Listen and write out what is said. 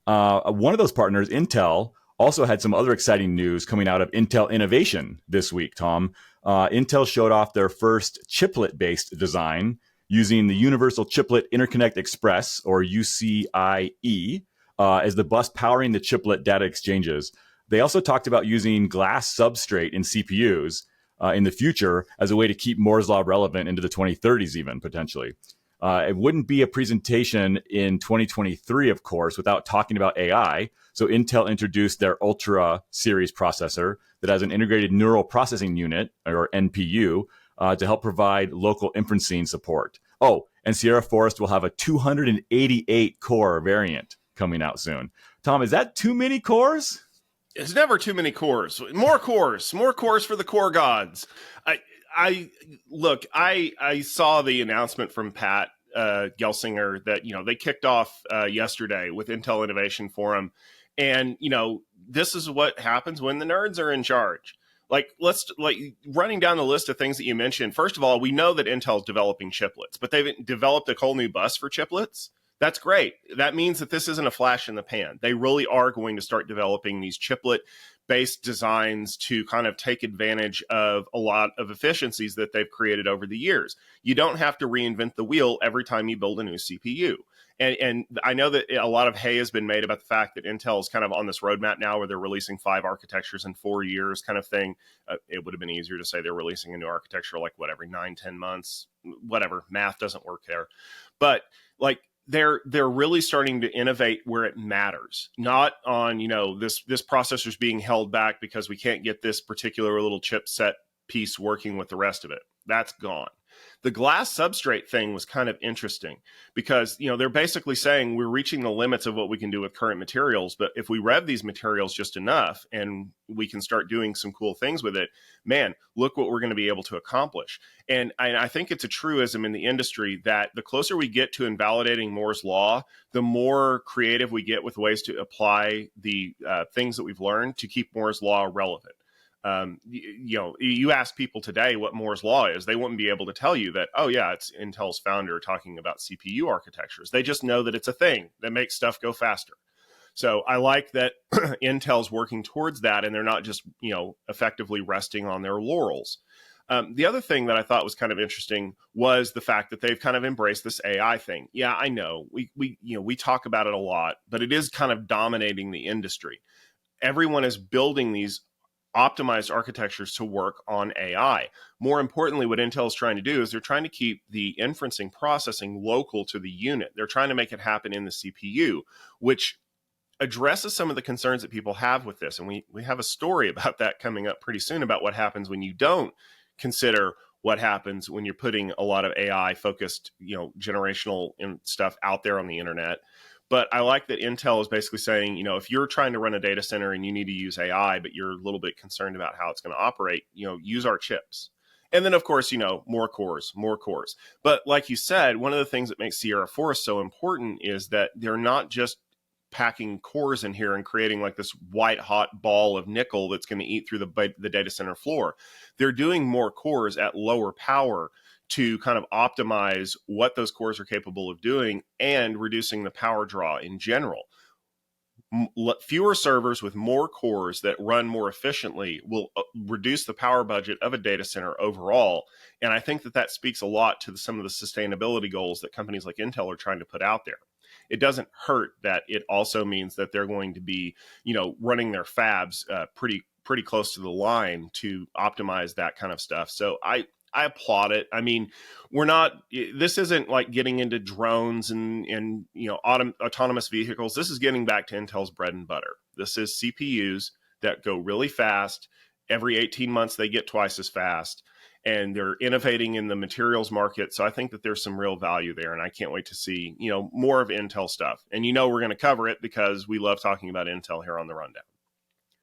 One of those partners, Intel, also had some other exciting news coming out of Intel Innovation this week, Tom. Intel showed off their first chiplet-based design using the Universal Chiplet Interconnect Express, or UCIe, as the bus powering the chiplet data exchanges. They also talked about using glass substrate in CPUs in the future as a way to keep Moore's Law relevant into the 2030s even, potentially. It wouldn't be a presentation in 2023, of course, without talking about AI. So Intel introduced their Ultra series processor that has an integrated neural processing unit, or NPU, to help provide local inferencing support. Oh, and Sierra Forrest will have a 288 core variant coming out soon. Tom, is that too many cores? It's never too many cores. More cores for the core gods. I saw the announcement from Pat Gelsinger that, they kicked off yesterday with Intel Innovation Forum. And, this is what happens when the nerds are in charge. Let's running down the list of things that you mentioned. First of all, we know that Intel's developing chiplets, but they've developed a whole new bus for chiplets. That's great. That means that this isn't a flash in the pan. They really are going to start developing these chiplet-based designs to kind of take advantage of a lot of efficiencies that they've created over the years. You don't have to reinvent the wheel every time you build a new CPU. And I know that a lot of hay has been made about the fact that Intel is kind of on this roadmap now where they're releasing 5 architectures in 4 years kind of thing. It would have been easier to say they're releasing a new architecture every 9-10 months, whatever. Math doesn't work there. But they're really starting to innovate where it matters, not on, this processor's being held back because we can't get this particular little chipset piece working with the rest of it. That's gone. The glass substrate thing was kind of interesting because, they're basically saying we're reaching the limits of what we can do with current materials. But if we rev these materials just enough and we can start doing some cool things with it, man, look what we're going to be able to accomplish. And I think it's a truism in the industry that the closer we get to invalidating Moore's Law, the more creative we get with ways to apply the things that we've learned to keep Moore's Law relevant. You ask people today what Moore's Law is, they wouldn't be able to tell you that, oh yeah, it's Intel's founder talking about CPU architectures. They just know that it's a thing that makes stuff go faster. So I like that Intel's working towards that, and they're not just, effectively resting on their laurels. The other thing that I thought was kind of interesting was the fact that they've kind of embraced this AI thing. Yeah, I know we talk about it a lot, but it is kind of dominating the industry. Everyone is building these optimized architectures to work on AI. More importantly, what Intel is trying to do is they're trying to keep the inferencing processing local to the unit. They're trying to make it happen in the CPU, which addresses some of the concerns that people have with this. And we have a story about that coming up pretty soon about what happens when you don't consider what happens when you're putting a lot of AI focused, generational stuff out there on the internet. But I like that Intel is basically saying, if you're trying to run a data center and you need to use AI, but you're a little bit concerned about how it's going to operate, use our chips. And then, of course, more cores. But like you said, one of the things that makes Sierra Forest so important is that they're not just packing cores in here and creating this white hot ball of nickel that's going to eat through the data center floor. They're doing more cores at lower power to kind of optimize what those cores are capable of doing and reducing the power draw in general. Fewer servers with more cores that run more efficiently will reduce the power budget of a data center overall. And I think that speaks a lot to some of the sustainability goals that companies like Intel are trying to put out there. It doesn't hurt that it also means that they're going to be, running their fabs pretty close to the line to optimize that kind of stuff. So I applaud it. I mean, this isn't like getting into drones and autonomous vehicles. This is getting back to Intel's bread and butter. This is CPUs that go really fast. Every 18 months, they get twice as fast, and they're innovating in the materials market. So I think that there's some real value there, and I can't wait to see, more of Intel stuff. And we're going to cover it because we love talking about Intel here on the Rundown.